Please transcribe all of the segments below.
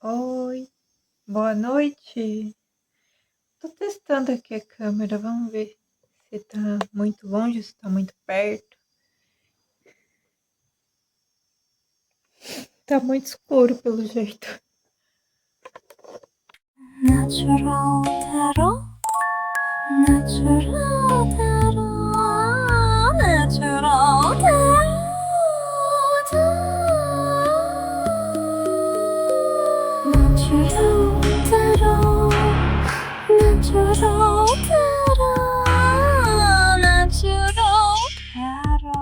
Oi, boa noite. Tô testando aqui a câmera, vamos ver se tá muito longe, se tá muito perto. Tá muito escuro pelo jeito. Natural tarot, natural tarot, natural tarot, natural tarot, natural tarot, natural tarot.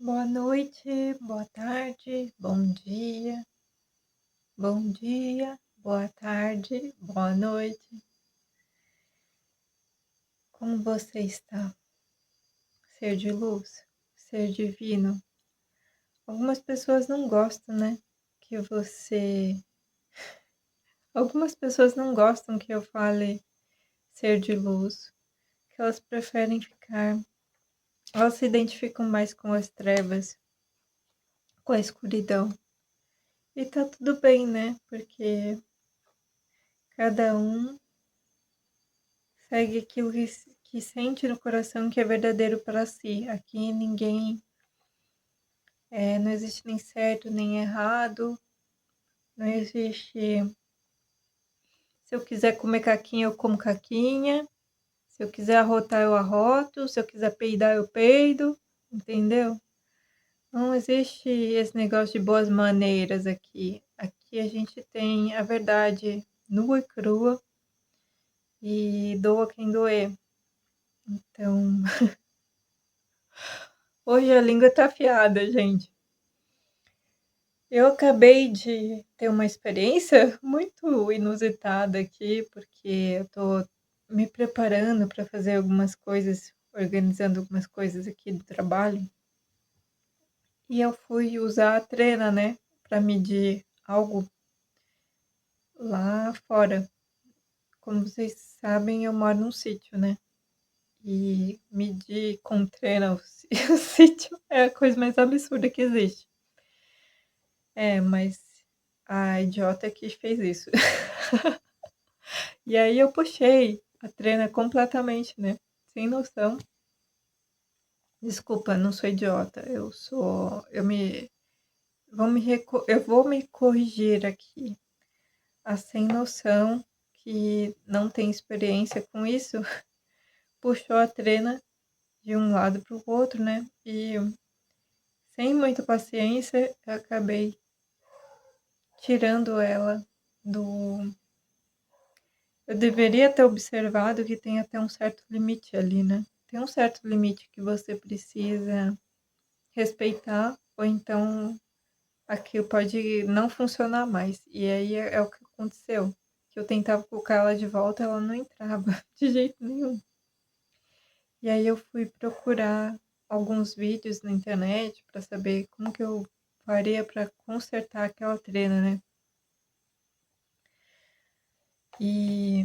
Boa noite, boa tarde, bom dia, boa tarde, boa noite. Como você está? Ser de luz, ser divino. Algumas pessoas não gostam, né? Que você. Algumas pessoas não gostam que eu fale ser de luz, que elas preferem ficar. Elas se identificam mais com as trevas, com a escuridão. E tá tudo bem, né? Porque cada um segue aquilo que sente no coração que é verdadeiro para si. Aqui ninguém. Não existe nem certo nem errado. Não existe. Se eu quiser comer caquinha, eu como caquinha. Se eu quiser arrotar, eu arroto. Se eu quiser peidar, eu peido. Entendeu? Não existe esse negócio de boas maneiras aqui. Aqui a gente tem a verdade nua e crua e doa quem doer. Então, hoje a língua tá afiada, gente. Eu acabei de ter uma experiência muito inusitada aqui, porque eu tô me preparando para fazer algumas coisas, organizando algumas coisas aqui do trabalho. E eu fui usar a trena, né, para medir algo lá fora. Como vocês sabem, eu moro num sítio, né? E medir com trena o sítio é a coisa mais absurda que existe. Mas a idiota que fez isso. E aí eu puxei a trena completamente, né? Sem noção. Desculpa, não sou idiota. Eu sou. Eu vou me corrigir aqui. A sem noção que não tem experiência com isso puxou a trena de um lado para o outro, né? E sem muita paciência, eu acabei tirando ela do. Eu deveria ter observado que tem até um certo limite ali, né? Tem um certo limite que você precisa respeitar, ou então aquilo pode não funcionar mais. E aí é o que aconteceu. Que eu tentava colocar ela de volta, ela não entrava de jeito nenhum. E aí eu fui procurar alguns vídeos na internet para saber como que eu faria para consertar aquela trena, né? E,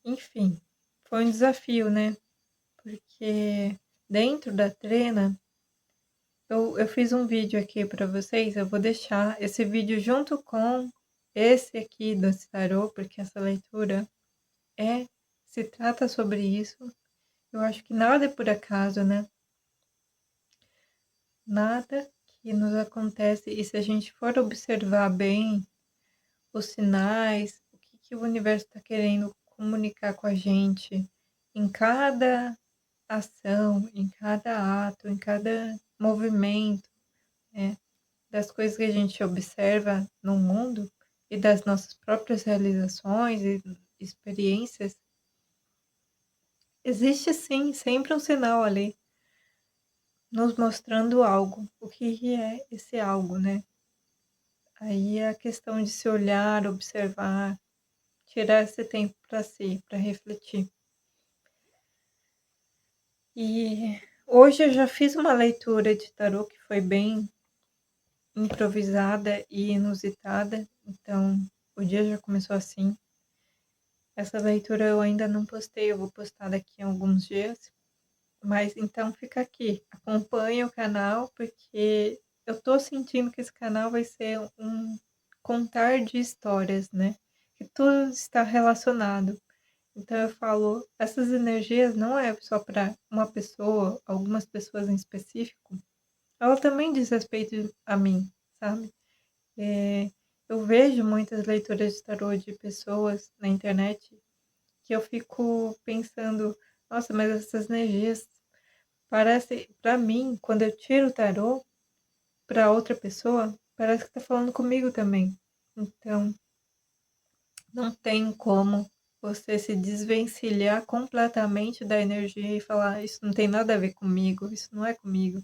enfim, foi um desafio, né? Porque dentro da trena, eu fiz um vídeo aqui para vocês, eu vou deixar esse vídeo junto com esse aqui do tarô, porque essa leitura se trata sobre isso. Eu acho que nada é por acaso, né? Nada que nos acontece, e se a gente for observar bem os sinais, o que o universo está querendo comunicar com a gente em cada ação, em cada ato, em cada movimento, né, das coisas que a gente observa no mundo e das nossas próprias realizações e experiências, existe sim sempre um sinal ali nos mostrando algo. O que é esse algo, né? Aí é a questão de se olhar, observar, tirar esse tempo para si, para refletir. E hoje eu já fiz uma leitura de tarô que foi bem improvisada e inusitada, então o dia já começou assim. Essa leitura eu ainda não postei, eu vou postar daqui a alguns dias. Mas então fica aqui, acompanhe o canal, porque eu tô sentindo que esse canal vai ser um contar de histórias, né? Que tudo está relacionado. Então eu falo, essas energias não é só para uma pessoa, algumas pessoas em específico, ela também diz respeito a mim, sabe? Eu vejo muitas leituras de tarô de pessoas na internet que eu fico pensando, nossa, mas essas energias parece, para mim, quando eu tiro o tarô para outra pessoa, parece que tá falando comigo também. Então, não tem como você se desvencilhar completamente da energia e falar, isso não tem nada a ver comigo, isso não é comigo.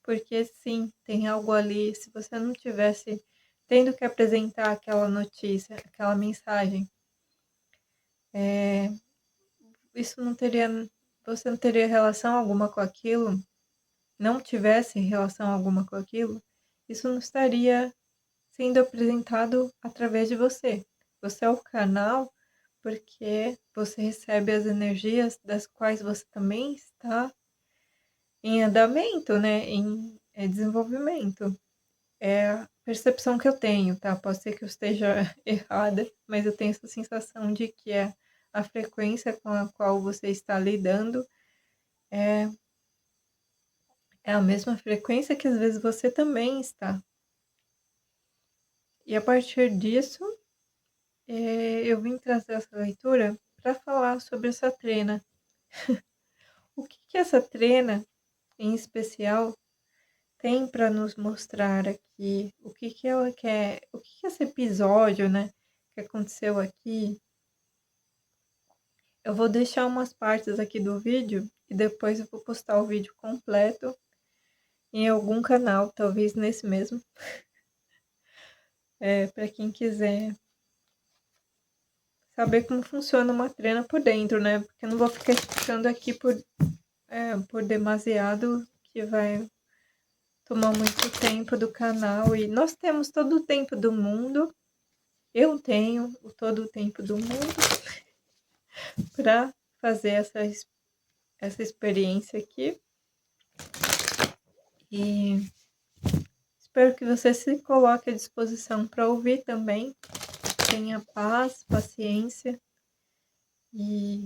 Porque sim, tem algo ali, se você não tivesse tendo que apresentar aquela notícia, aquela mensagem, isso não teria, você não teria relação alguma com aquilo, não tivesse relação alguma com aquilo, isso não estaria sendo apresentado através de você. Você é o canal porque você recebe as energias das quais você também está em andamento, né? Em desenvolvimento. É a percepção que eu tenho, tá? Pode ser que eu esteja errada, mas eu tenho essa sensação de que a frequência com a qual você está lidando é, é a mesma frequência que às vezes você também está. E a partir disso, eu vim trazer essa leitura para falar sobre essa trena. O que essa trena, em especial, tem para nos mostrar aqui? O que ela quer? O que esse episódio, né, que aconteceu aqui? Eu vou deixar umas partes aqui do vídeo e depois eu vou postar o vídeo completo em algum canal, talvez nesse mesmo, para quem quiser saber como funciona uma trena por dentro, né? Porque eu não vou ficar explicando aqui por demasiado, que vai tomar muito tempo do canal. E nós temos todo o tempo do mundo, eu tenho todo o tempo do mundo para fazer essa experiência aqui. E espero que você se coloque à disposição para ouvir também. Tenha paz, paciência e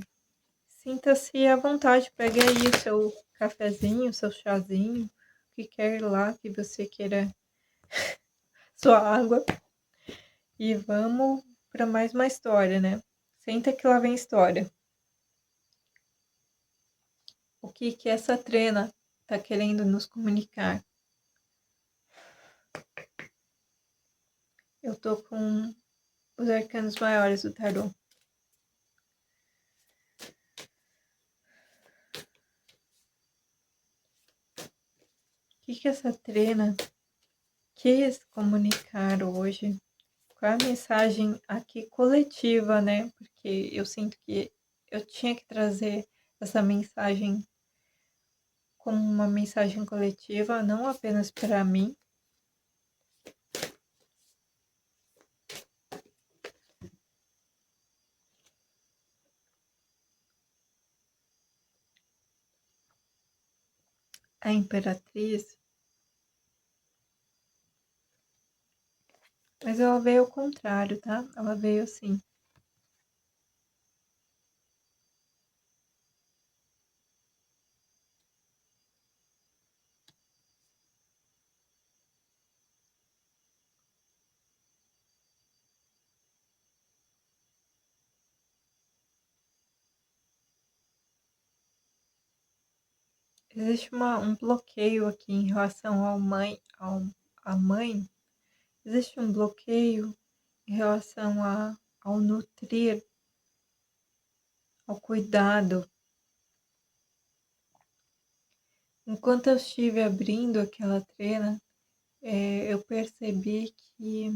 sinta-se à vontade. Pegue aí o seu cafezinho, o seu chazinho, o que quer lá que você queira, sua água. E vamos para mais uma história, né? Senta que lá vem história. O que essa trena está querendo nos comunicar? Eu tô com os arcanos maiores do tarô. O que essa trena quis comunicar hoje? Qual é a mensagem aqui coletiva, né? Porque eu sinto que eu tinha que trazer essa mensagem como uma mensagem coletiva, não apenas para mim. A Imperatriz, Mas ela veio ao contrário, tá? Ela veio assim. Existe um bloqueio aqui em relação à mãe. Existe um bloqueio em relação ao nutrir, ao cuidado. Enquanto eu estive abrindo aquela trena, eu percebi que...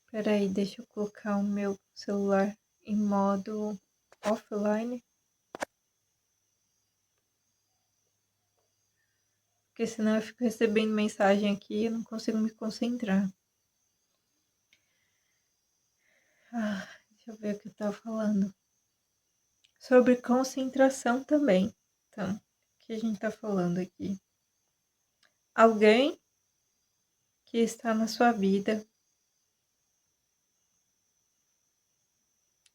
Peraí, deixa eu colocar o meu celular em modo offline. Porque senão eu fico recebendo mensagem aqui e eu não consigo me concentrar. Deixa eu ver o que eu estava falando. Sobre concentração também. Então, o que a gente está falando aqui? Alguém que está na sua vida,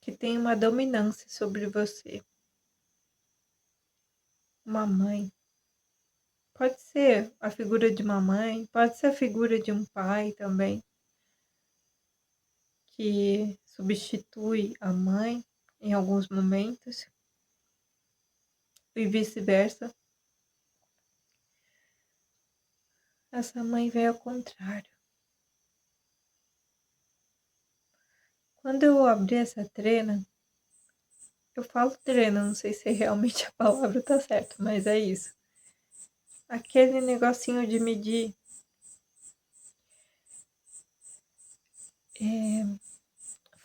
que tem uma dominância sobre você. Uma mãe. Pode ser a figura de uma mãe, pode ser a figura de um pai também, que substitui a mãe em alguns momentos, e vice-versa. Essa mãe veio ao contrário. Quando eu abri essa trena, eu falo trena, não sei se realmente a palavra tá certa, mas é isso. Aquele negocinho de medir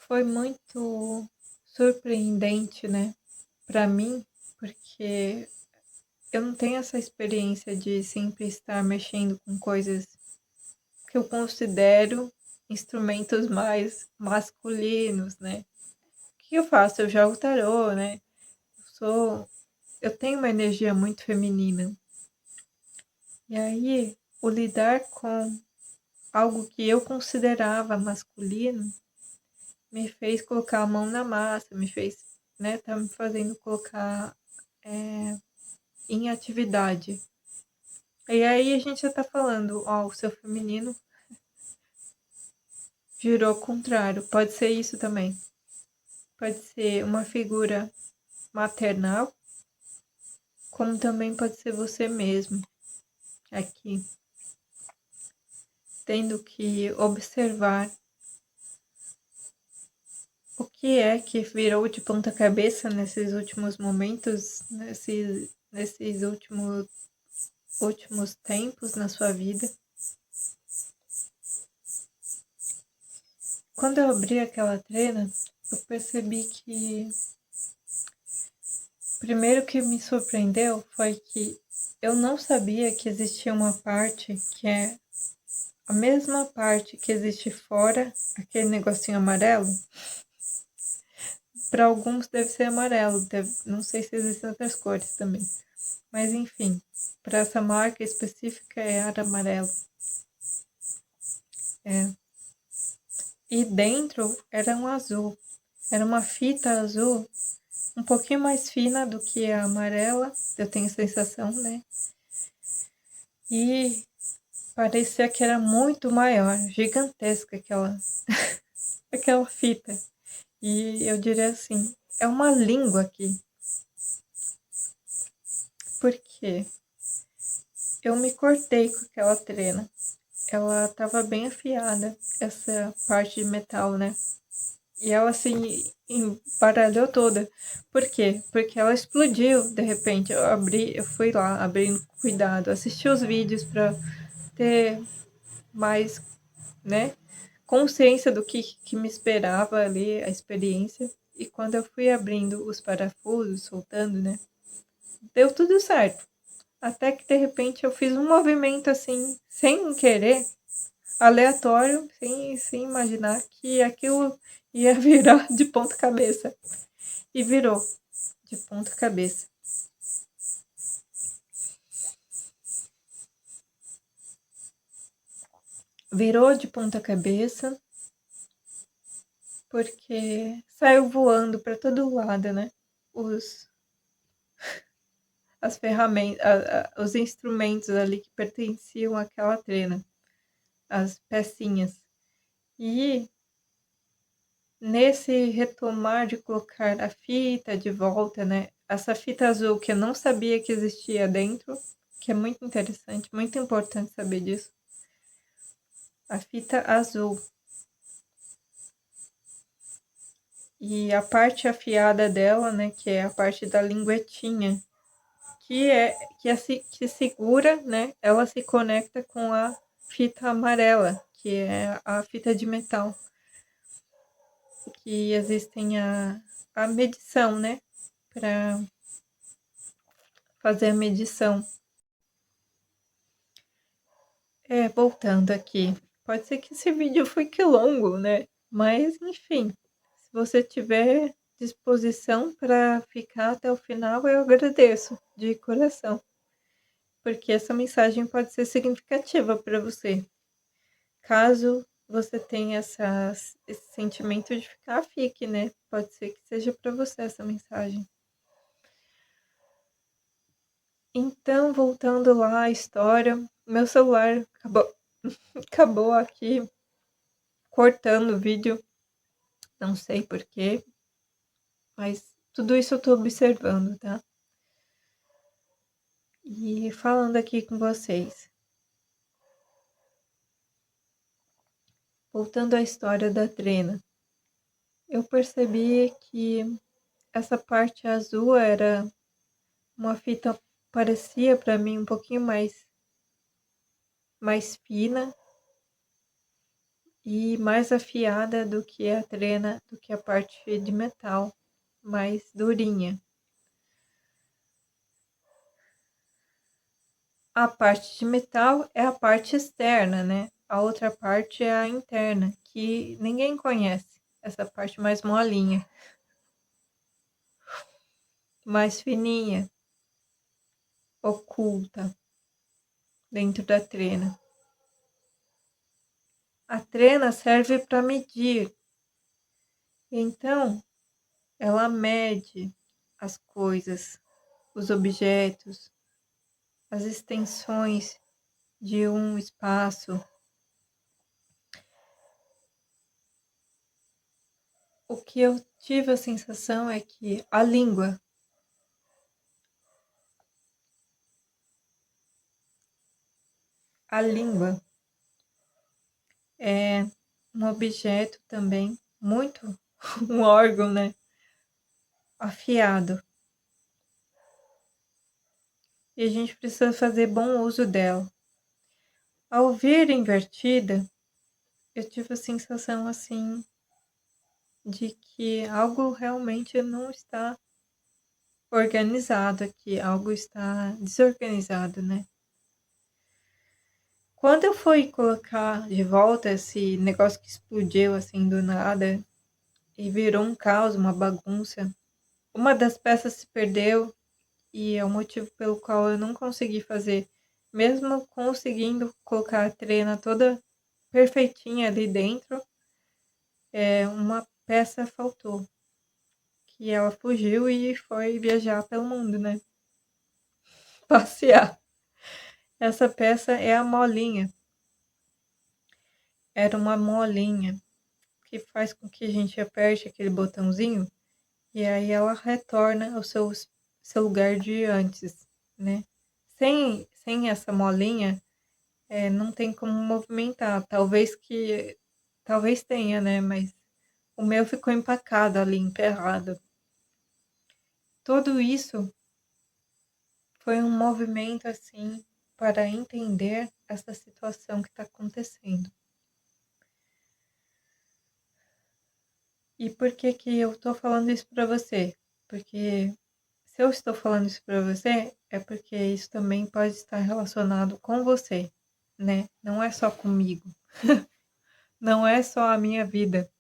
foi muito surpreendente, né, pra mim, porque eu não tenho essa experiência de sempre estar mexendo com coisas que eu considero instrumentos mais masculinos, né. O que eu faço? Eu jogo tarô, né, eu tenho uma energia muito feminina. E aí, o lidar com algo que eu considerava masculino me fez colocar a mão na massa, me fez, né, tá me fazendo colocar em atividade. E aí a gente já tá falando, ó, o seu feminino virou ao contrário. Pode ser isso também. Pode ser uma figura maternal, como também pode ser você mesmo, aqui, tendo que observar o que é que virou de ponta cabeça nesses últimos momentos, nesses últimos tempos na sua vida. Quando eu abri aquela trena, eu percebi que primeiro que me surpreendeu foi que eu não sabia que existia uma parte que é a mesma parte que existe fora, aquele negocinho amarelo. Para alguns deve ser amarelo, não sei se existem outras cores também. Mas enfim, para essa marca específica era amarelo. E dentro era um azul. Era uma fita azul um pouquinho mais fina do que a amarela, eu tenho sensação, né? E parecia que era muito maior, gigantesca aquela fita. E eu diria assim, é uma língua aqui. Por quê? Eu me cortei com aquela trena. Ela estava bem afiada, essa parte de metal, né? E ela se embaralhou toda. Por quê? Porque ela explodiu, de repente. Eu fui lá, abrindo cuidado, assisti os vídeos para ter mais, né, consciência do que me esperava ali, a experiência. E quando eu fui abrindo os parafusos, soltando, né, deu tudo certo. Até que de repente eu fiz um movimento assim, sem querer, aleatório, sem imaginar que aquilo ia virar de ponta cabeça. E virou de ponta cabeça. virou de ponta cabeça, porque saiu voando para todo lado, né? As ferramentas, os instrumentos ali que pertenciam àquela trena, as pecinhas. E nesse retomar de colocar a fita de volta, né? Essa fita azul que eu não sabia que existia dentro, que é muito interessante, muito importante saber disso. A fita azul. E a parte afiada dela, né, que é a parte da linguetinha, que segura, né? Ela se conecta com a fita amarela, que é a fita de metal. Que existem a medição, né? Para fazer a medição. Voltando aqui. Pode ser que esse vídeo fique longo, né? Mas, enfim, se você tiver disposição para ficar até o final, eu agradeço de coração. Porque essa mensagem pode ser significativa para você. Caso você tenha esse sentimento de ficar, fique, né? Pode ser que seja para você essa mensagem. Então, voltando lá à história, meu celular acabou aqui cortando o vídeo. Não sei porquê, mas tudo isso eu tô observando, tá? E falando aqui com vocês. Voltando à história da trena. Eu percebi que essa parte azul era uma fita, parecia para mim um pouquinho mais fina e mais afiada do que a trena, do que a parte de metal, mais durinha. A parte de metal é a parte externa, né? A outra parte é a interna, que ninguém conhece. Essa parte mais molinha, mais fininha, oculta dentro da trena. A trena serve para medir. Então, ela mede as coisas, os objetos, as extensões de um espaço. O que eu tive a sensação é que a língua é um objeto também muito, um órgão, né? Afiado. E a gente precisa fazer bom uso dela. Ao vir invertida, eu tive a sensação assim de que algo realmente não está organizado aqui, algo está desorganizado, né? Quando eu fui colocar de volta esse negócio que explodiu assim do nada e virou um caos, uma bagunça, uma das peças se perdeu e é o motivo pelo qual eu não consegui fazer, mesmo conseguindo colocar a trena toda perfeitinha ali dentro, uma peça faltou, que ela fugiu e foi viajar pelo mundo, né? Passear. Essa peça é a molinha. Era uma molinha que faz com que a gente aperte aquele botãozinho e aí ela retorna ao seu lugar de antes, né? Sem essa molinha, não tem como movimentar. Talvez tenha, né? Mas o meu ficou empacado ali, emperrado. Tudo isso foi um movimento assim para entender essa situação que está acontecendo. E por que que eu tô falando isso para você? Porque se eu estou falando isso para você, é porque isso também pode estar relacionado com você, né? Não é só comigo. Não é só a minha vida.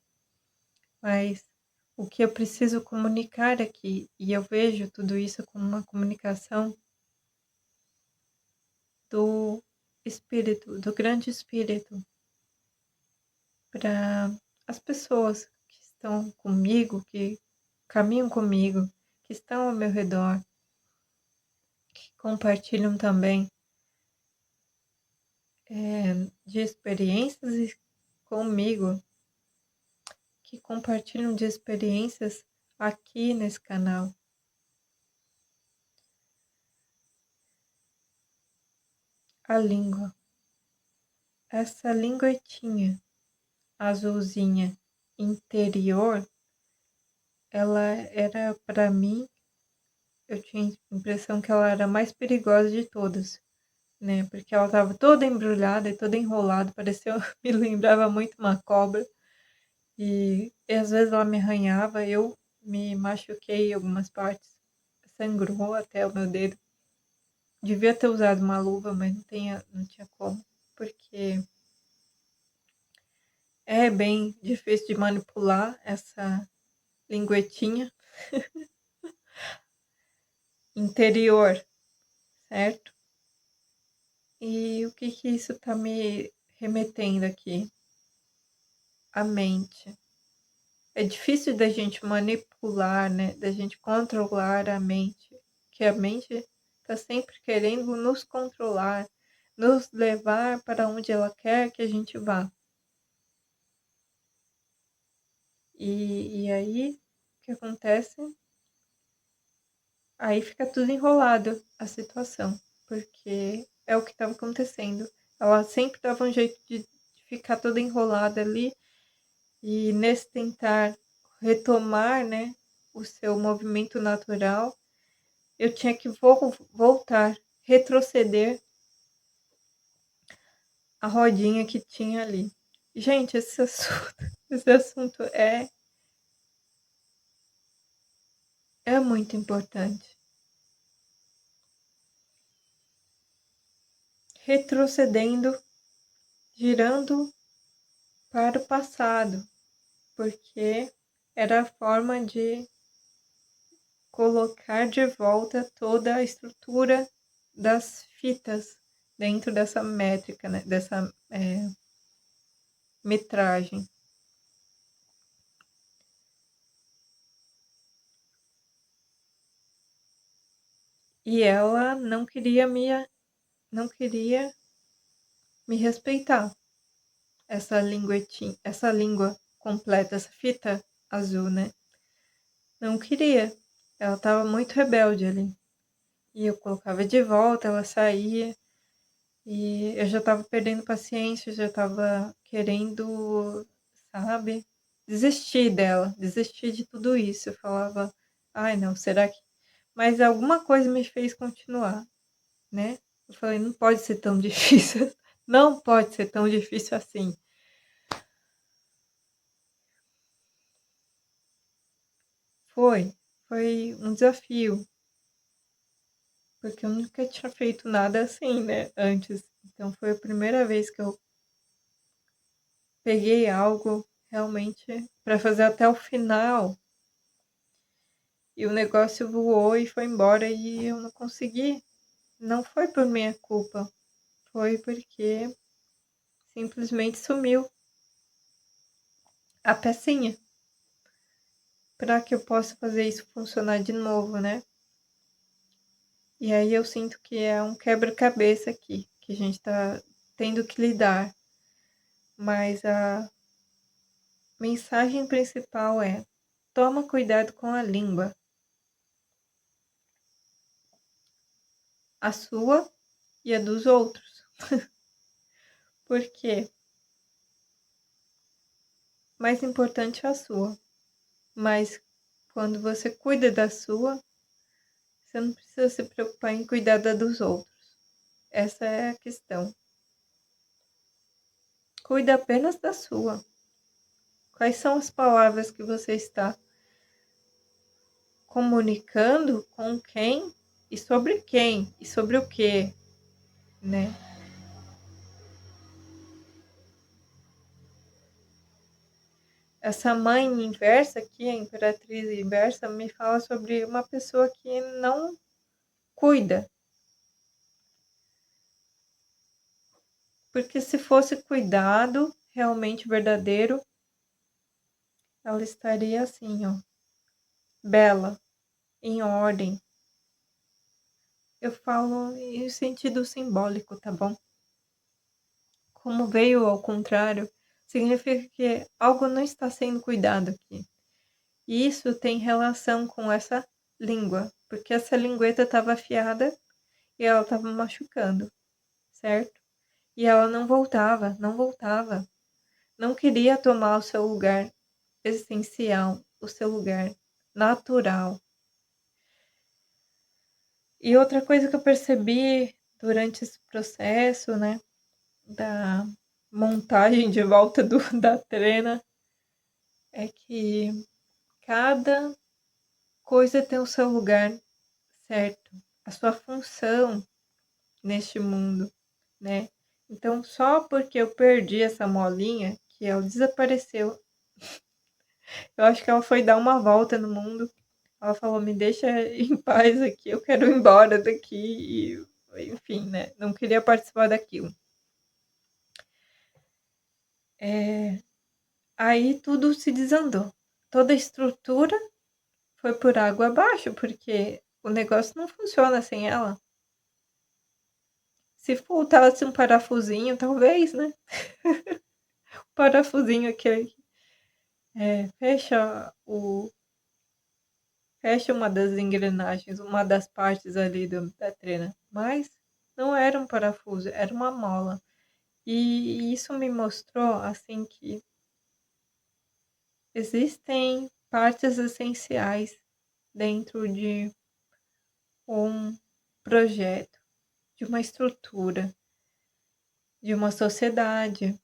Mas o que eu preciso comunicar aqui, e eu vejo tudo isso como uma comunicação do espírito, do grande espírito, para as pessoas que estão comigo, que caminham comigo, que estão ao meu redor, que compartilham também de experiências comigo, que compartilham de experiências aqui nesse canal. A língua. Essa linguetinha azulzinha interior, ela era para mim, eu tinha a impressão que ela era a mais perigosa de todas, né? Porque ela estava toda embrulhada e toda enrolada, parecia, me lembrava muito uma cobra. E às vezes ela me arranhava, eu me machuquei em algumas partes, sangrou até o meu dedo. Devia ter usado uma luva, mas não tinha como, porque é bem difícil de manipular essa linguetinha interior, certo? E o que que isso tá me remetendo aqui? A mente. É difícil da gente manipular, né? Da gente controlar a mente, que a mente tá sempre querendo nos controlar, nos levar para onde ela quer que a gente vá. E aí, o que acontece? Aí fica tudo enrolado a situação, porque é o que estava acontecendo. Ela sempre dava um jeito de ficar toda enrolada ali, e nesse tentar retomar, né, o seu movimento natural, eu tinha que voltar, retroceder a rodinha que tinha ali. Gente, esse assunto é muito importante. Retrocedendo, girando para o passado, porque era a forma de colocar de volta toda a estrutura das fitas dentro dessa métrica, né? Dessa metragem. E ela não queria me respeitar. Essa linguetinha, essa língua completa, essa fita azul, né? Não queria. Ela estava muito rebelde ali. E eu colocava de volta, ela saía. E eu já estava perdendo paciência, já estava querendo, sabe, desistir dela, desistir de tudo isso. Eu falava, ai não, será que. Mas alguma coisa me fez continuar, né? Eu falei, não pode ser tão difícil, não pode ser tão difícil assim. Foi um desafio, porque eu nunca tinha feito nada assim, né, antes. Então foi a primeira vez que eu peguei algo realmente para fazer até o final. E o negócio voou e foi embora e eu não consegui. Não foi por minha culpa, foi porque simplesmente sumiu a pecinha para que eu possa fazer isso funcionar de novo, né? E aí eu sinto que é um quebra-cabeça aqui, que a gente tá tendo que lidar. Mas a mensagem principal é: toma cuidado com a língua, a sua e a dos outros. Por quê? Mais importante é a sua. Mas quando você cuida da sua, você não precisa se preocupar em cuidar da dos outros. Essa é a questão. Cuida apenas da sua. Quais são as palavras que você está comunicando com quem e sobre o que, né? Essa mãe inversa aqui, a imperatriz inversa, me fala sobre uma pessoa que não cuida. Porque se fosse cuidado, realmente verdadeiro, ela estaria assim, ó, bela, em ordem. Eu falo em sentido simbólico, tá bom? Como veio ao contrário, significa que algo não está sendo cuidado aqui. E isso tem relação com essa língua, porque essa lingueta estava afiada e ela estava machucando, certo? E ela não voltava, não voltava. Não queria tomar o seu lugar essencial, o seu lugar natural. E outra coisa que eu percebi durante esse processo, né, da montagem de volta da trena, é que cada coisa tem o seu lugar certo, a sua função neste mundo, né? Então, só porque eu perdi essa molinha, que ela desapareceu, eu acho que ela foi dar uma volta no mundo. Ela falou: me deixa em paz aqui, eu quero ir embora daqui. E, enfim, né? Não queria participar daquilo. Aí tudo se desandou. Toda a estrutura foi por água abaixo, porque o negócio não funciona sem ela. Se faltasse um parafusinho, talvez, né? O parafusinho que fecha uma das engrenagens, uma das partes ali da trena. Mas não era um parafuso, era uma mola. E isso me mostrou, assim, que existem partes essenciais dentro de um projeto, de uma estrutura, de uma sociedade.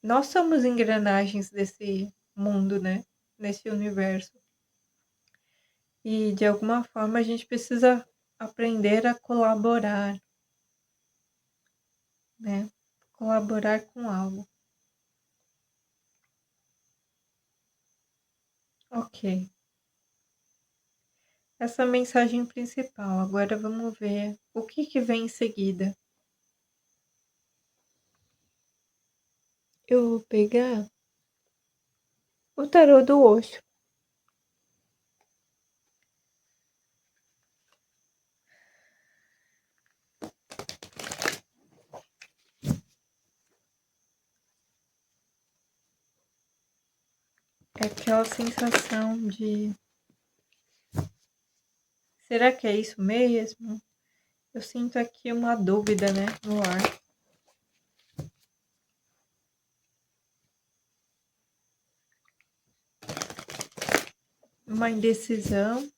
Nós somos engrenagens desse mundo, né? Nesse universo. E de alguma forma a gente precisa aprender a colaborar, né? Colaborar com algo. Ok. Essa é a mensagem principal. Agora vamos ver o que vem em seguida. Eu vou pegar o tarô do Osho. É aquela sensação de: será que é isso mesmo? Eu sinto aqui uma dúvida, né, no ar. Uma indecisão.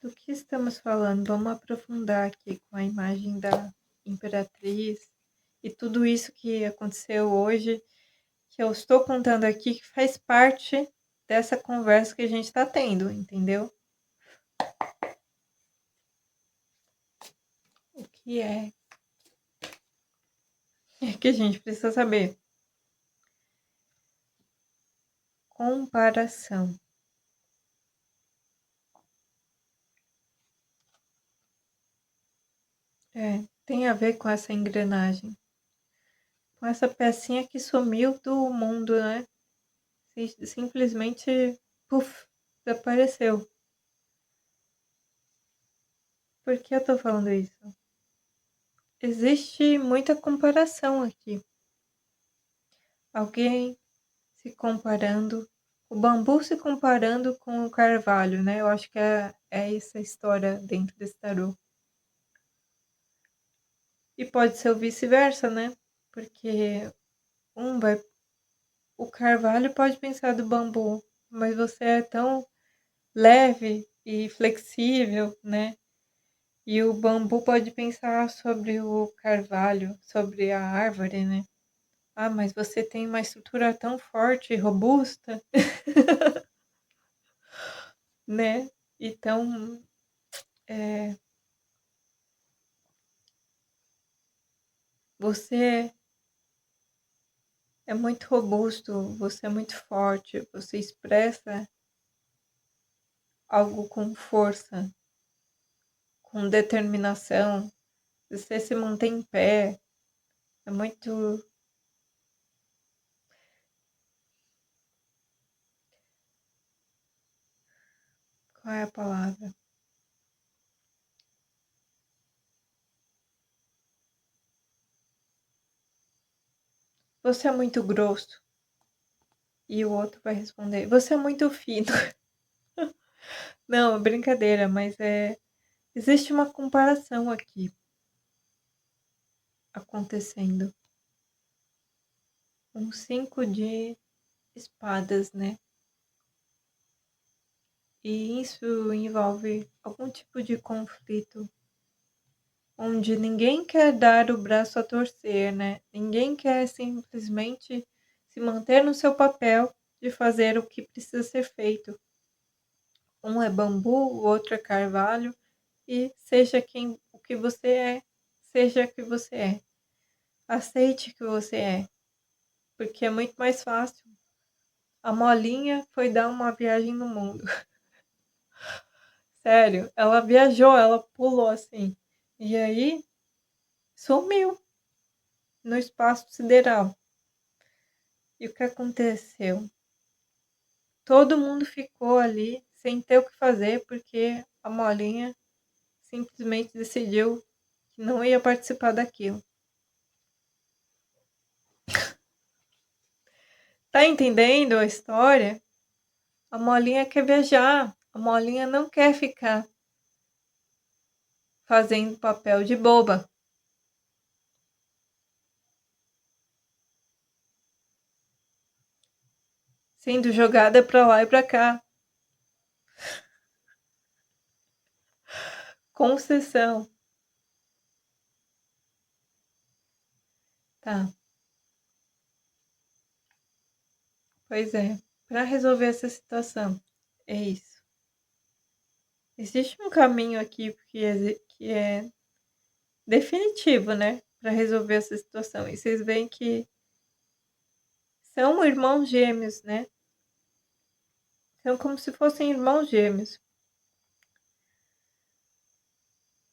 Do que estamos falando? Vamos aprofundar aqui com a imagem da Imperatriz e tudo isso que aconteceu hoje, que eu estou contando aqui, que faz parte dessa conversa que a gente está tendo, entendeu? O que é que a gente precisa saber? Comparação. Tem a ver com essa engrenagem. Com essa pecinha que sumiu do mundo, né? Simplesmente, puf, desapareceu. Por que eu tô falando isso? Existe muita comparação aqui. Alguém se comparando, o bambu se comparando com o carvalho, né? Eu acho que é essa a história dentro desse tarô. E pode ser o vice-versa, né? Porque o carvalho pode pensar do bambu, mas você é tão leve e flexível, né? E o bambu pode pensar sobre o carvalho, sobre a árvore, né? Ah, mas você tem uma estrutura tão forte e robusta, né? Então, você é muito robusto, você é muito forte, você expressa algo com força, com determinação, Você se mantém em pé. É muito. Qual é a palavra? Você é muito grosso. E o outro vai responder: Você é muito fino. Não, é brincadeira, mas é. Existe uma comparação aqui acontecendo. Um 5 de espadas, né? E isso envolve algum tipo de conflito onde ninguém quer dar o braço a torcer, né? Ninguém quer simplesmente se manter no seu papel de fazer o que precisa ser feito. Um é bambu, o outro é carvalho, e seja quem o que você é, seja o que você é. Aceite que você é, porque é muito mais fácil. A Molinha foi dar uma viagem no mundo. Sério, ela viajou, ela pulou assim. E aí sumiu no espaço sideral. E o que aconteceu? Todo mundo ficou ali sem ter o que fazer porque a Molinha simplesmente decidiu que não ia participar daquilo. Tá entendendo a história? A Molinha quer viajar. A Molinha não quer ficar fazendo papel de boba. Sendo jogada pra lá e pra cá. Concessão. Tá. Pois é. Pra resolver essa situação. É isso. Existe um caminho aqui que é definitivo, né? Pra resolver essa situação. E vocês veem que são irmãos gêmeos, né? São como se fossem irmãos gêmeos.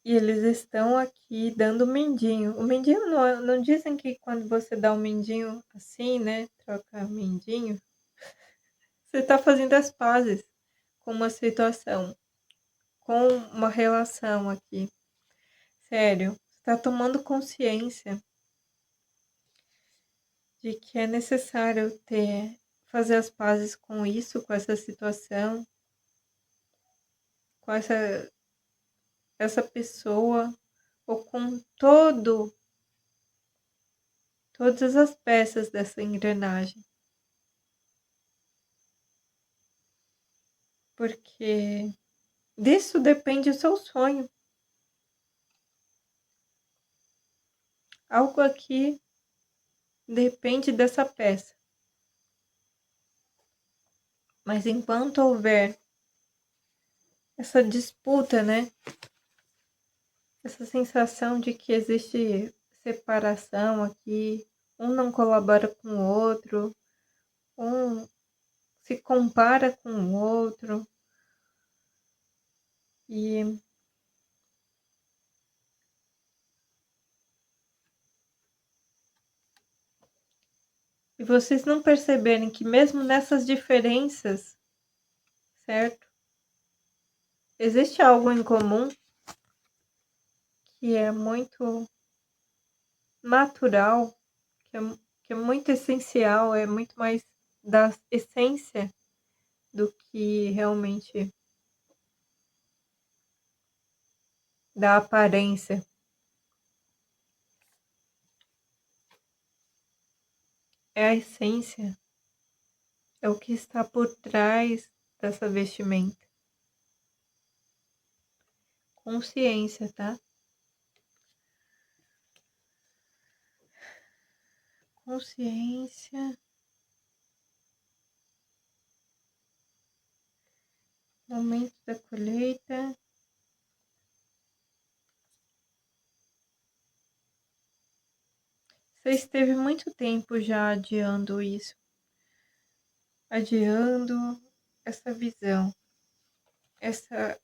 E eles estão aqui dando mendinho. O mendinho não dizem que quando você dá um mendinho assim, né? Troca mendinho. Você está fazendo as pazes com uma situação, com uma relação aqui. Sério, você está tomando consciência de que é necessário fazer as pazes com isso, com essa situação, com essa pessoa, ou com todas as peças dessa engrenagem. Porque disso depende o seu sonho. Algo aqui depende dessa peça. Mas enquanto houver essa disputa, né? Essa sensação de que existe separação aqui, um não colabora com o outro, um se compara com o outro e vocês não perceberem que mesmo nessas diferenças, certo? Existe algo em comum que é muito natural, que é muito essencial, é muito mais da essência do que realmente da aparência. É a essência, é o que está por trás dessa vestimenta. Consciência, tá? Consciência. Momento da colheita. Você esteve muito tempo já adiando isso. Adiando essa visão. Essa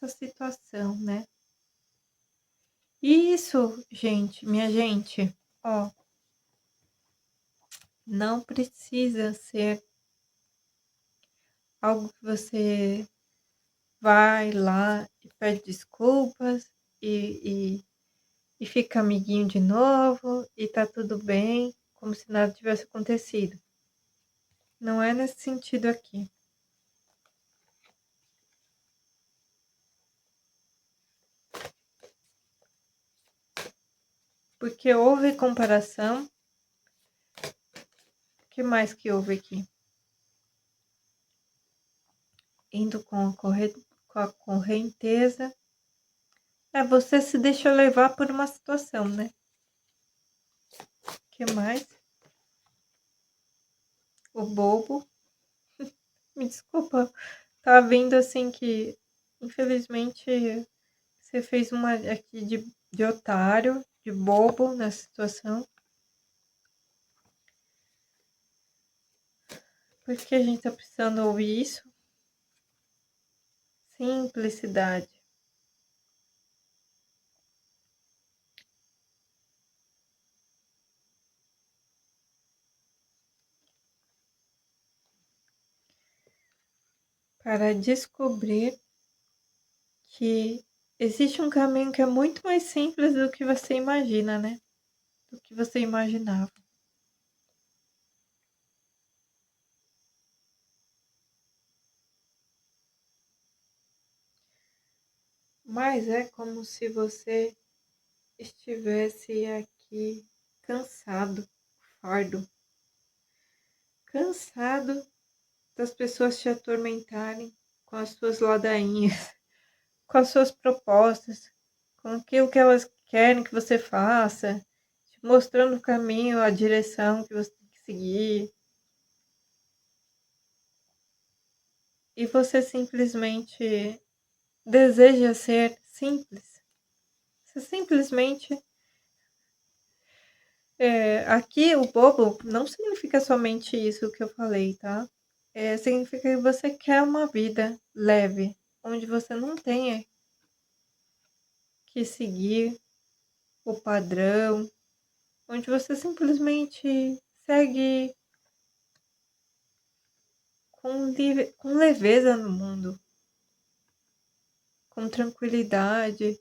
situação, né? Isso, gente, minha gente, ó, não precisa ser algo que você vai lá e pede desculpas e fica amiguinho de novo e tá tudo bem, como se nada tivesse acontecido. Não é nesse sentido aqui. Porque houve comparação. O que mais que houve aqui? Indo com a correnteza. Você se deixa levar por uma situação, né? O que mais? O bobo. Me desculpa, tá vendo assim que, infelizmente, você fez uma aqui de otário, de bobo nessa situação. Por que a gente tá precisando ouvir isso? Simplicidade. Para descobrir que existe um caminho que é muito mais simples do que você imagina, né? Do que você imaginava. Mas é como se você estivesse aqui cansado, fardo, cansado das pessoas te atormentarem com as suas ladainhas, com as suas propostas, com aquilo que elas querem que você faça, te mostrando o caminho, a direção que você tem que seguir. E você simplesmente deseja ser simples. Você simplesmente. Aqui o bobo não significa somente isso que eu falei, tá? Significa que você quer uma vida leve, onde você não tenha que seguir o padrão, onde você simplesmente segue com leveza no mundo, com tranquilidade.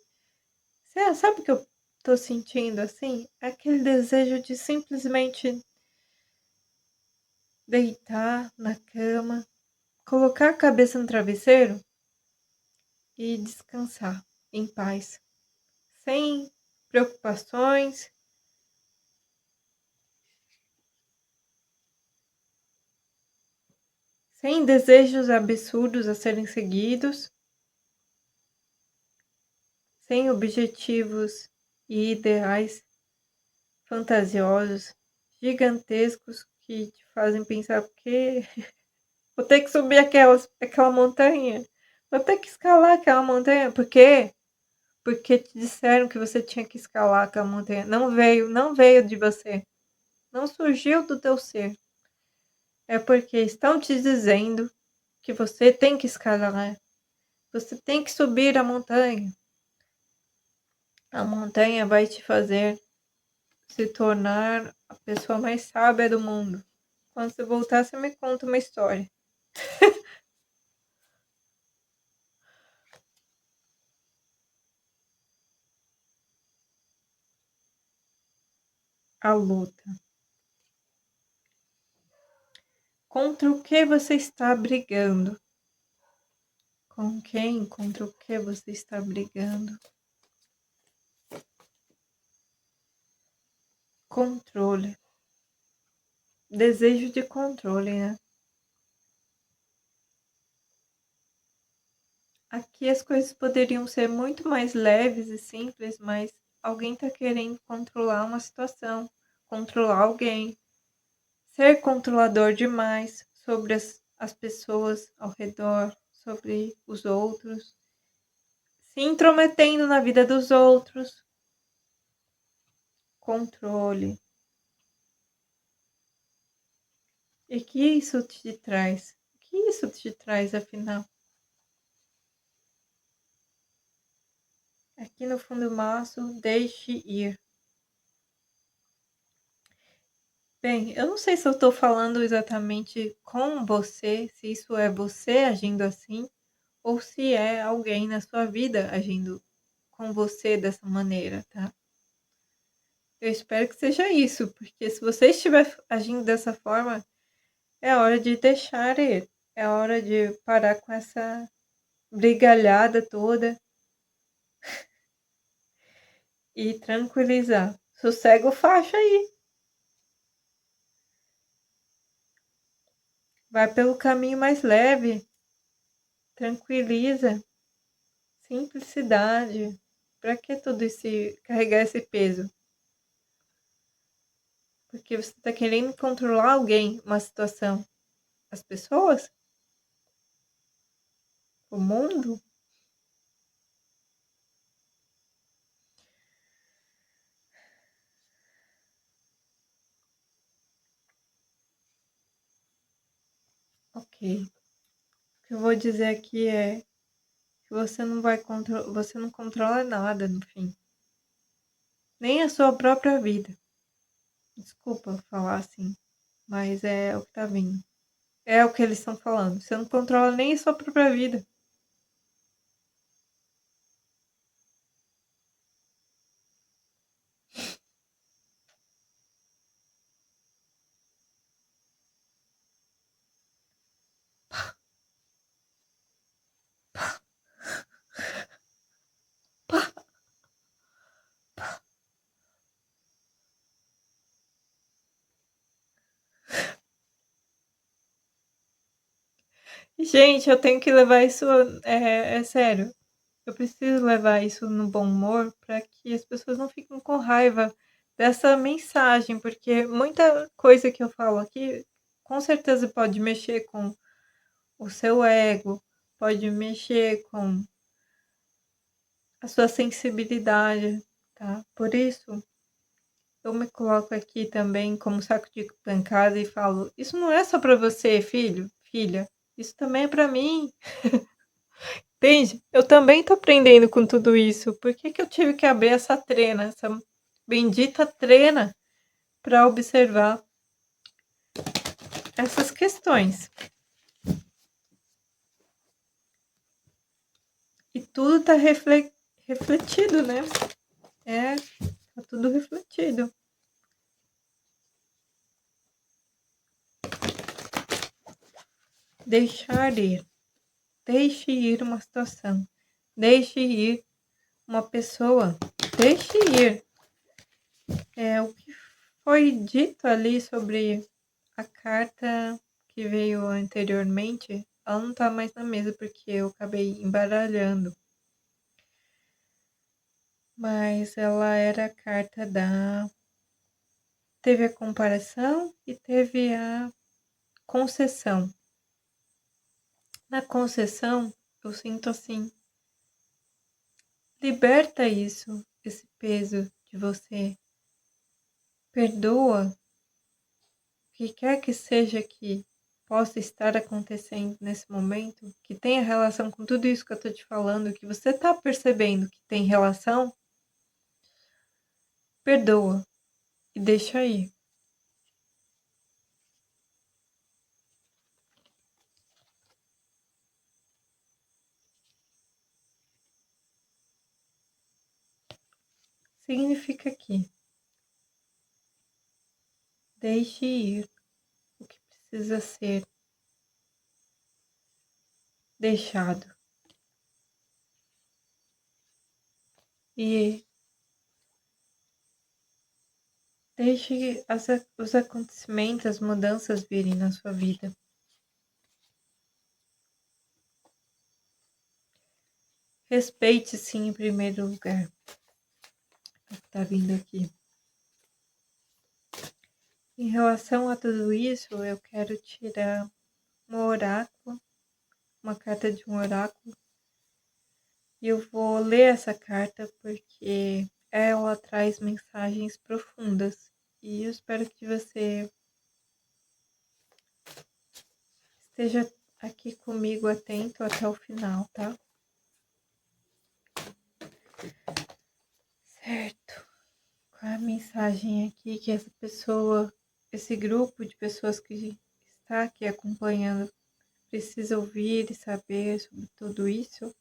Você sabe o que eu tô sentindo assim? Aquele desejo de simplesmente deitar na cama, colocar a cabeça no travesseiro e descansar em paz, sem preocupações, sem desejos absurdos a serem seguidos, sem objetivos e ideais fantasiosos, gigantescos que te fazem pensar porque vou ter que subir aquela montanha, vou ter que escalar aquela montanha, por quê? Porque te disseram que você tinha que escalar aquela montanha, não veio de você, não surgiu do teu ser. É porque estão te dizendo que você tem que escalar, você tem que subir a montanha. A montanha vai te fazer se tornar a pessoa mais sábia do mundo. Quando você voltar, você me conta uma história. A luta. Contra o que você está brigando? Com quem? Contra o que você está brigando? Controle. Desejo de controle, né? Aqui as coisas poderiam ser muito mais leves e simples, mas alguém está querendo controlar uma situação, controlar alguém, ser controlador demais sobre as pessoas ao redor, sobre os outros, se intrometendo na vida dos outros. Controle. E que isso te traz? O que isso te traz, afinal? Aqui no fundo do maço, deixe ir. Bem, eu não sei se eu estou falando exatamente com você, se isso é você agindo assim, ou se é alguém na sua vida agindo com você dessa maneira, tá? Eu espero que seja isso, porque se você estiver agindo dessa forma, é hora de deixar ir. É hora de parar com essa brigalhada toda e tranquilizar. Sossega o facho aí. Vai pelo caminho mais leve. Tranquiliza. Simplicidade. Pra que tudo esse carregar esse peso? Porque você tá querendo controlar alguém, uma situação. As pessoas? O mundo? Ok. O que eu vou dizer aqui é que você não vai você não controla nada no fim. Nem a sua própria vida. Desculpa falar assim, mas é o que tá vindo. É o que eles estão falando. Você não controla nem a sua própria vida. Gente, eu tenho que levar isso. É sério. Eu preciso levar isso no bom humor para que as pessoas não fiquem com raiva dessa mensagem, porque muita coisa que eu falo aqui com certeza pode mexer com o seu ego, pode mexer com a sua sensibilidade, tá? Por isso, eu me coloco aqui também como saco de pancada e falo: isso não é só para você, filho, filha, isso também é para mim. Entende? Eu também tô aprendendo com tudo isso. Por que que eu tive que abrir essa trena, essa bendita trena, para observar essas questões? E tudo tá refletido, né? É, tá tudo refletido. Deixar ir. Deixe ir uma situação. Deixe ir uma pessoa. Deixe ir. É o que foi dito ali sobre a carta que veio anteriormente, ela não tá mais na mesa porque eu acabei embaralhando. Mas ela era a carta da. Teve a comparação e teve a concessão. Na concessão, eu sinto assim: liberta isso, esse peso de você. Perdoa o que quer que seja que possa estar acontecendo nesse momento, que tenha relação com tudo isso que eu tô te falando, que você tá percebendo que tem relação, perdoa e deixa aí. Significa que deixe ir o que precisa ser deixado. E deixe os acontecimentos, as mudanças virem na sua vida. Respeite sim em primeiro lugar. O que tá vindo aqui. Em relação a tudo isso, eu quero tirar um oráculo, uma carta de um oráculo. E eu vou ler essa carta porque ela traz mensagens profundas. E eu espero que você esteja aqui comigo atento até o final, tá? Certo. Qual é a mensagem aqui que essa pessoa, esse grupo de pessoas que está aqui acompanhando, precisa ouvir e saber sobre tudo isso?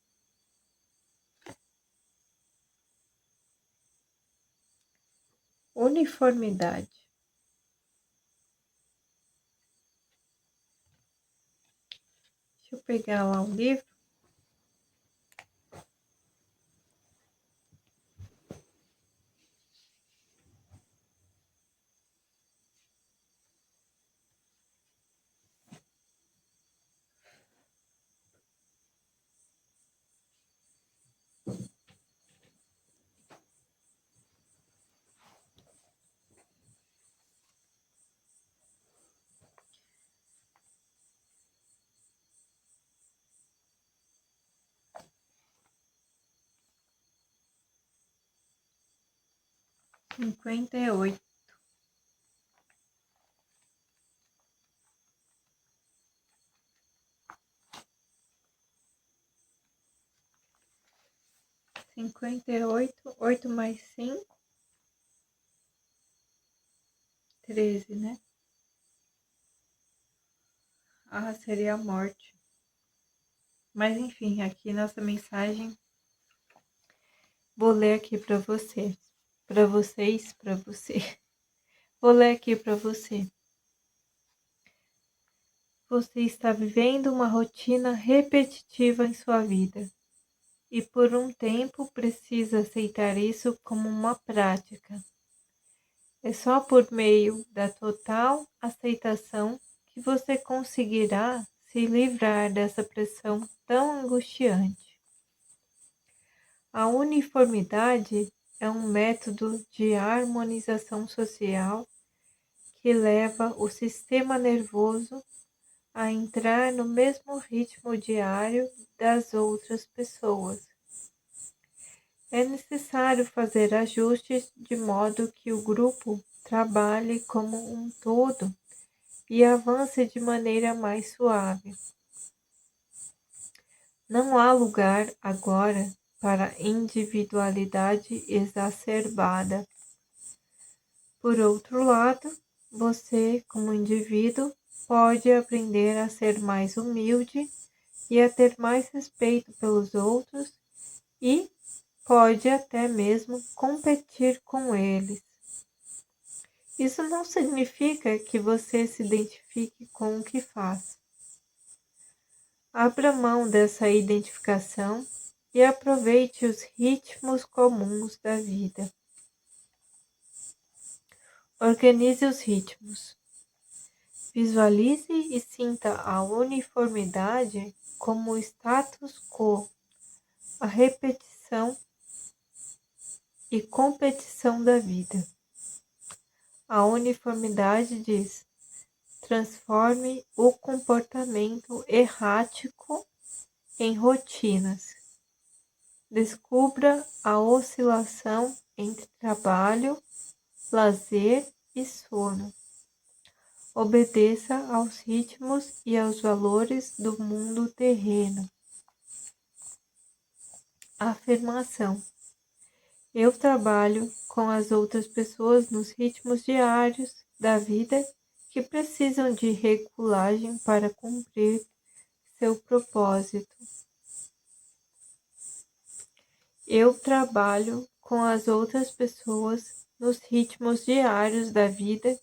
Uniformidade. Deixa eu pegar lá o livro. Cinquenta e oito. Cinquenta e oito. 8 mais 5. 13, né? Ah, seria a morte. Mas enfim, aqui nossa mensagem. Vou ler aqui para você. Para vocês, para você. Vou ler aqui para você. Você está vivendo uma rotina repetitiva em sua vida e por um tempo precisa aceitar isso como uma prática. É só por meio da total aceitação que você conseguirá se livrar dessa pressão tão angustiante. A uniformidade é um método de harmonização social que leva o sistema nervoso a entrar no mesmo ritmo diário das outras pessoas. É necessário fazer ajustes de modo que o grupo trabalhe como um todo e avance de maneira mais suave. Não há lugar agora para individualidade exacerbada. Por outro lado, você, como indivíduo, pode aprender a ser mais humilde e a ter mais respeito pelos outros e pode até mesmo competir com eles. Isso não significa que você se identifique com o que faz. Abra mão dessa identificação e aproveite os ritmos comuns da vida. Organize os ritmos. Visualize e sinta a uniformidade como o status quo, a repetição e competição da vida. A uniformidade diz: transforme o comportamento errático em rotinas. Descubra a oscilação entre trabalho, lazer e sono. Obedeça aos ritmos e aos valores do mundo terreno. Afirmação: eu trabalho com as outras pessoas nos ritmos diários da vida que precisam de regulagem para cumprir seu propósito. Eu trabalho com as outras pessoas nos ritmos diários da vida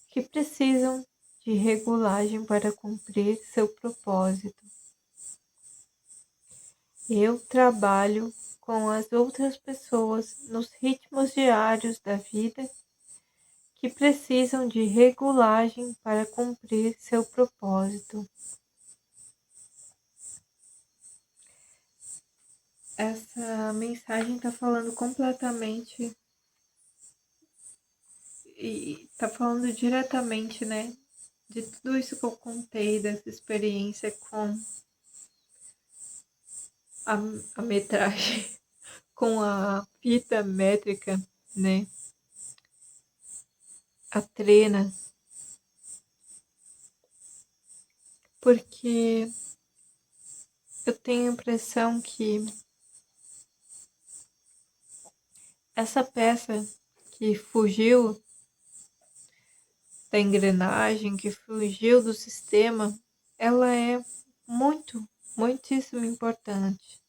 que precisam de regulagem para cumprir seu propósito. Eu trabalho com as outras pessoas nos ritmos diários da vida que precisam de regulagem para cumprir seu propósito. Essa mensagem está falando completamente e está falando diretamente, né, de tudo isso que eu contei, dessa experiência com a metragem, com a fita métrica, né, a trena, porque eu tenho a impressão que essa peça que fugiu da engrenagem, que fugiu do sistema, ela é muitíssimo importante.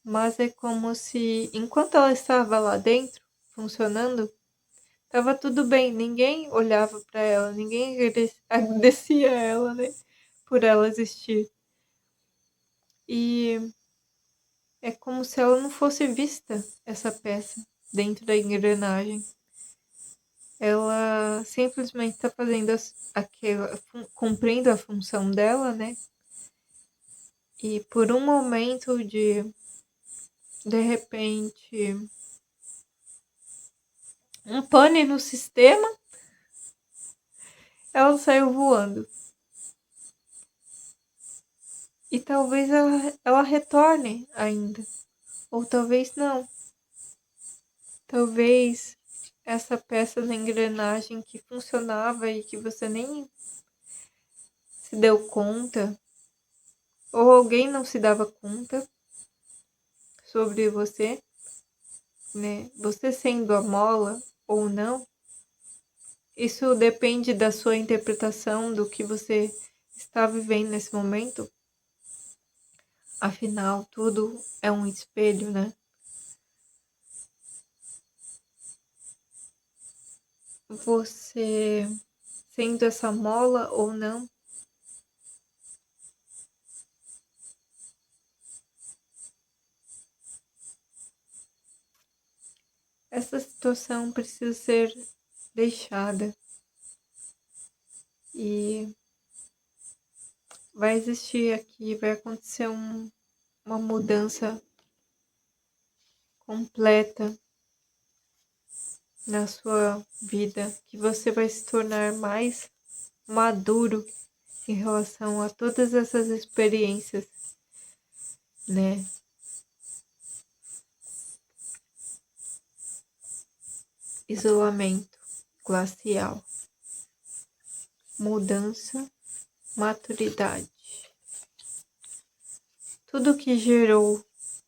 Mas é como se, enquanto ela estava lá dentro, funcionando, estava tudo bem. Ninguém olhava para ela, ninguém agradecia a ela, né, por ela existir. E é como se ela não fosse vista, essa peça, dentro da engrenagem. Ela simplesmente está fazendo cumprindo a função dela, né? E por um momento de repente, um pane no sistema, ela saiu voando. E talvez ela retorne ainda. Ou talvez não. Talvez essa peça da engrenagem que funcionava e que você nem se deu conta, ou alguém não se dava conta sobre você, né? Você sendo a mola ou não, isso depende da sua interpretação do que você está vivendo nesse momento. Afinal, tudo é um espelho, né? Você sendo essa mola ou não, essa situação precisa ser deixada e vai existir aqui, vai acontecer uma mudança completa na sua vida, que você vai se tornar mais maduro em relação a todas essas experiências, né? Isolamento glacial, mudança, maturidade. Tudo que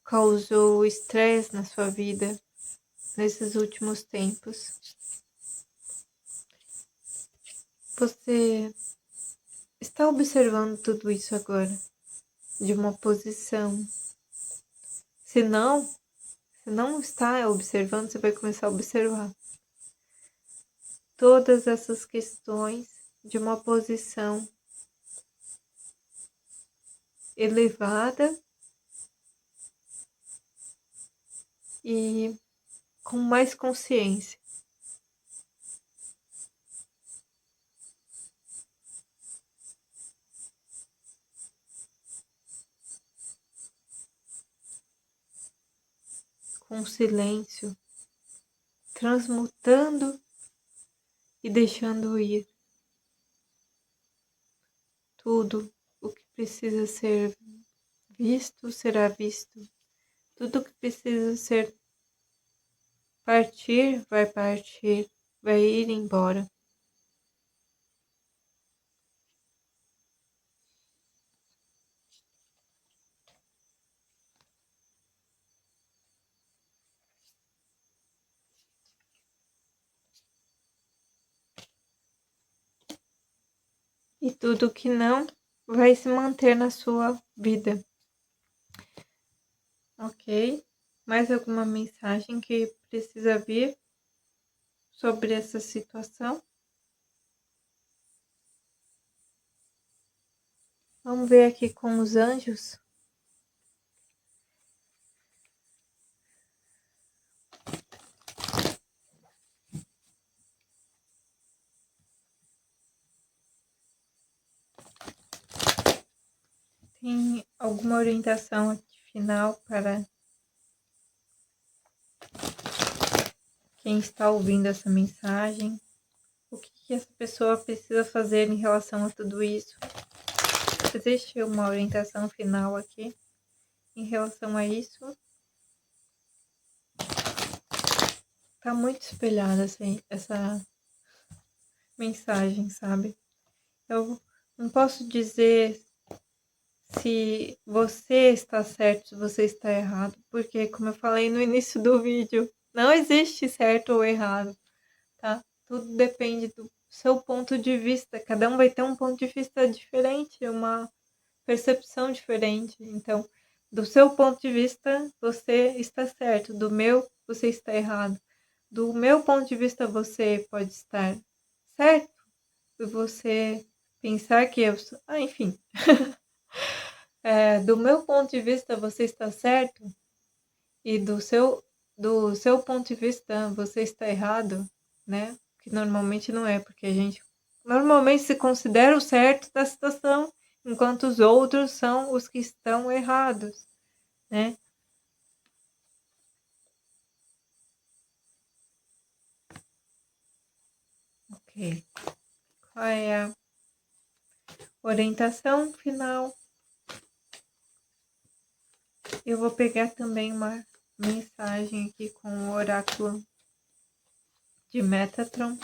causou estresse na sua vida nesses últimos tempos. Você está observando tudo isso agora, de uma posição. Se não está observando, você vai começar a observar todas essas questões de uma posição elevada e com mais consciência. Com silêncio, transmutando e deixando ir tudo o que precisa ser visto será visto. Tudo o que precisa ser partir, vai ir embora. E tudo que não vai se manter na sua vida. Ok? Mais alguma mensagem que precisa vir sobre essa situação? Vamos ver aqui com os anjos. Tem alguma orientação aqui final para quem está ouvindo essa mensagem? O que essa pessoa precisa fazer em relação a tudo isso? Existe uma orientação final aqui em relação a isso? Tá muito espelhada assim, essa mensagem, sabe? Eu não posso dizer se você está certo, se você está errado, porque como eu falei no início do vídeo, Não existe certo ou errado, tá? Tudo depende do seu ponto de vista. Cada um vai ter um ponto de vista diferente, uma percepção diferente. Então, do seu ponto de vista, você está certo. Do meu, você está errado. Do meu ponto de vista, você pode estar certo. E você pensar que eu sou... enfim. Do meu ponto de vista, você está certo. E do seu ponto de vista, você está errado, né? Que normalmente não é, porque a gente normalmente se considera o certo da situação, enquanto os outros são os que estão errados, né? Ok. Qual é a orientação final? Eu vou pegar também uma mensagem aqui com o oráculo de Metatron.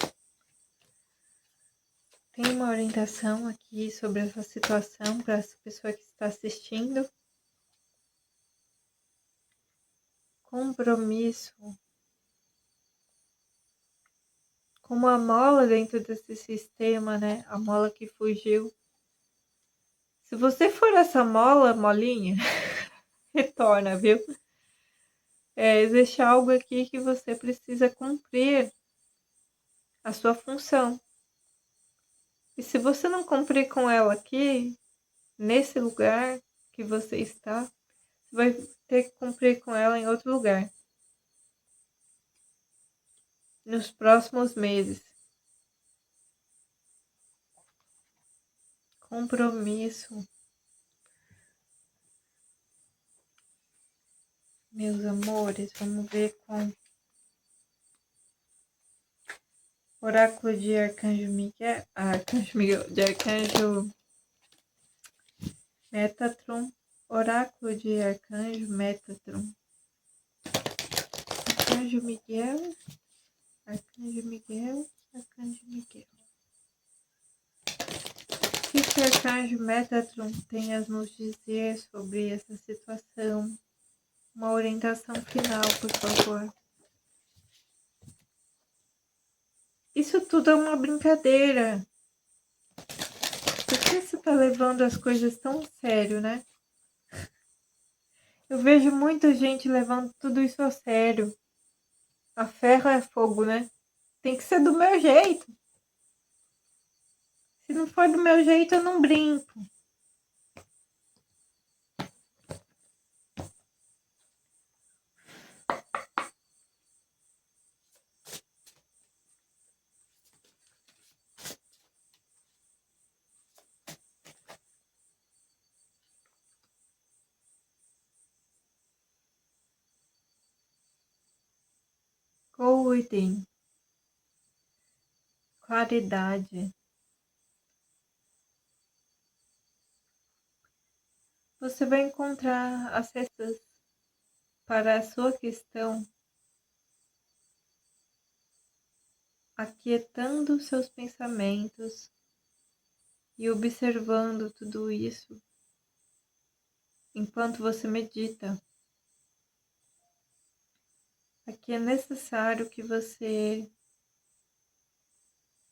Tem uma orientação aqui sobre essa situação para essa pessoa que está assistindo. Compromisso. Como a mola dentro desse sistema, né? A mola que fugiu. Se você for essa molinha, retorna, viu? Existe algo aqui que você precisa cumprir a sua função. E se você não cumprir com ela aqui, nesse lugar que você está, você vai ter que cumprir com ela em outro lugar. Nos próximos meses. Compromisso. Meus amores, vamos ver com oráculo de Arcanjo Miguel. De Arcanjo Metatron. Oráculo de Arcanjo Metatron. Arcanjo Miguel. Arcanjo Miguel. Arcanjo Miguel. O que Arcanjo Metatron tem a nos dizer sobre essa situação? Uma orientação final, por favor. Isso tudo é uma brincadeira. Por que você tá levando as coisas tão sério, né? Eu vejo muita gente levando tudo isso a sério. A ferro é fogo, né? Tem que ser do meu jeito. Se não for do meu jeito, eu não brinco. Cuidem. Claridade. Você vai encontrar as respostas para a sua questão aquietando seus pensamentos e observando tudo isso enquanto você medita. Aqui é necessário que você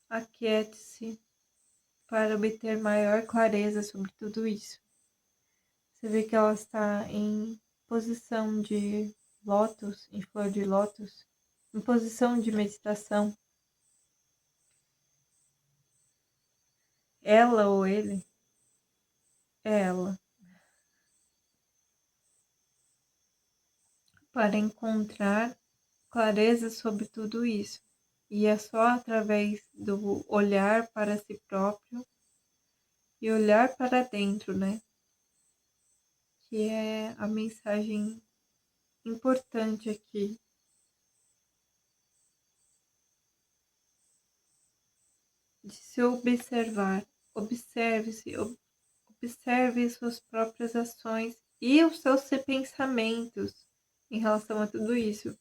aquiete-se para obter maior clareza sobre tudo isso. Você vê que ela está em posição de lótus, em flor de lótus, em posição de meditação. Ela ou ele? É ela. Para encontrar clareza sobre tudo isso. E é só através do olhar para si próprio e olhar para dentro, né? Que é a mensagem importante aqui. De se observar. Observe-se, observe suas próprias ações e os seus pensamentos em relação a tudo isso.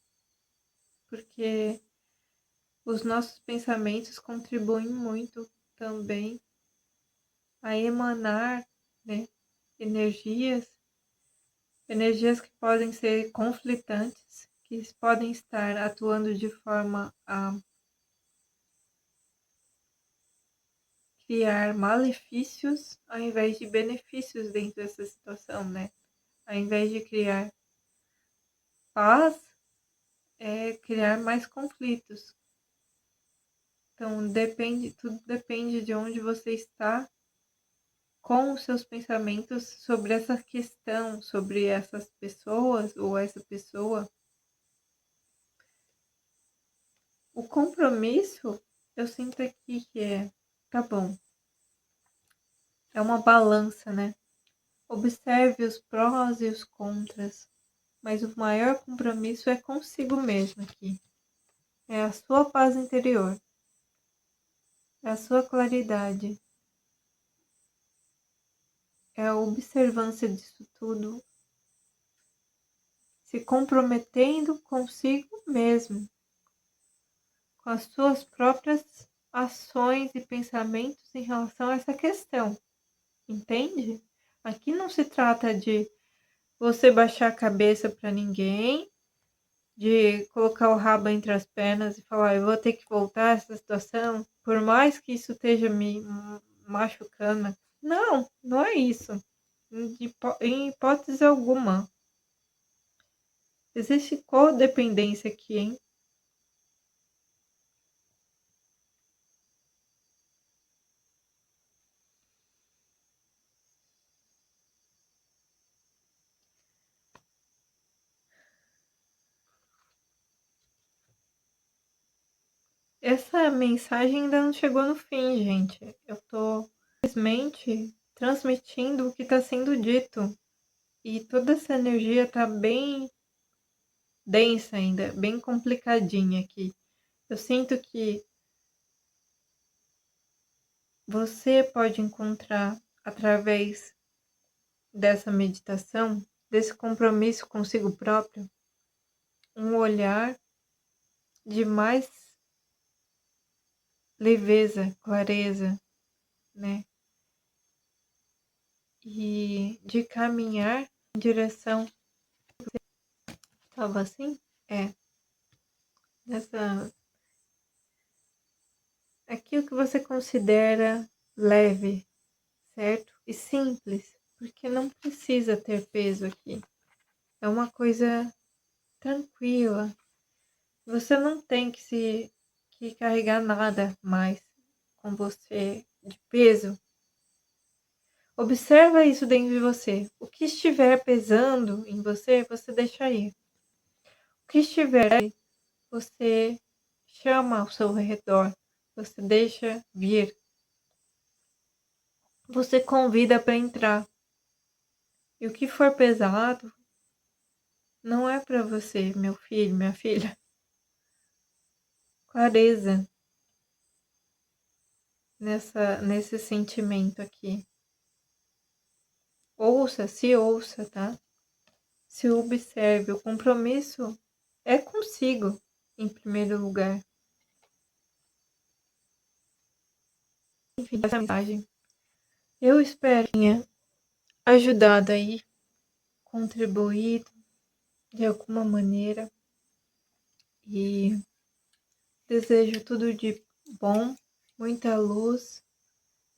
Porque os nossos pensamentos contribuem muito também a emanar, né, energias que podem ser conflitantes, que podem estar atuando de forma a criar malefícios ao invés de benefícios dentro dessa situação, né? Ao invés de criar paz, é criar mais conflitos. Então, tudo depende de onde você está com os seus pensamentos sobre essa questão, sobre essas pessoas ou essa pessoa. O compromisso, eu sinto aqui que tá bom. É uma balança, né? Observe os prós e os contras, mas o maior compromisso é consigo mesmo aqui. É a sua paz interior, é a sua claridade, é a observância disso tudo, se comprometendo consigo mesmo, com as suas próprias ações e pensamentos em relação a essa questão, entende? Aqui não se trata de você baixar a cabeça para ninguém, de colocar o rabo entre as pernas e falar, eu vou ter que voltar a essa situação, por mais que isso esteja me machucando. Não, não é isso. Em hipótese alguma. Existe codependência aqui, hein? Essa mensagem ainda não chegou no fim, gente. Eu tô simplesmente transmitindo o que está sendo dito. E toda essa energia tá bem densa ainda, bem complicadinha aqui. Eu sinto que você pode encontrar, através dessa meditação, desse compromisso consigo próprio, um olhar de mais leveza, clareza, né? E de caminhar em direção. Estava assim? Nessa. Aquilo que você considera leve, certo? E simples, porque não precisa ter peso aqui. É uma coisa tranquila. Você não tem que carregar nada mais com você de peso. Observa isso dentro de você. O que estiver pesando em você, você deixa ir. O que estiver, você chama ao seu redor. Você deixa vir. Você convida para entrar. E o que for pesado, não é para você, meu filho, minha filha. Clareza nesse sentimento aqui. Se ouça, tá? Se observe. O compromisso é consigo, em primeiro lugar. Enfim, essa mensagem. Eu espero tenha ajudado aí, contribuído de alguma maneira. E desejo tudo de bom, muita luz,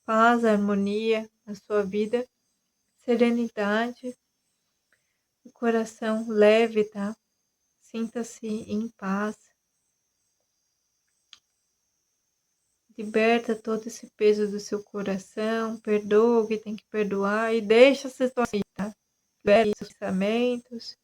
paz, harmonia na sua vida, serenidade, o coração leve, tá? Sinta-se em paz. Liberta todo esse peso do seu coração, perdoa o que tem que perdoar e deixa a situação, tá? Libera os pensamentos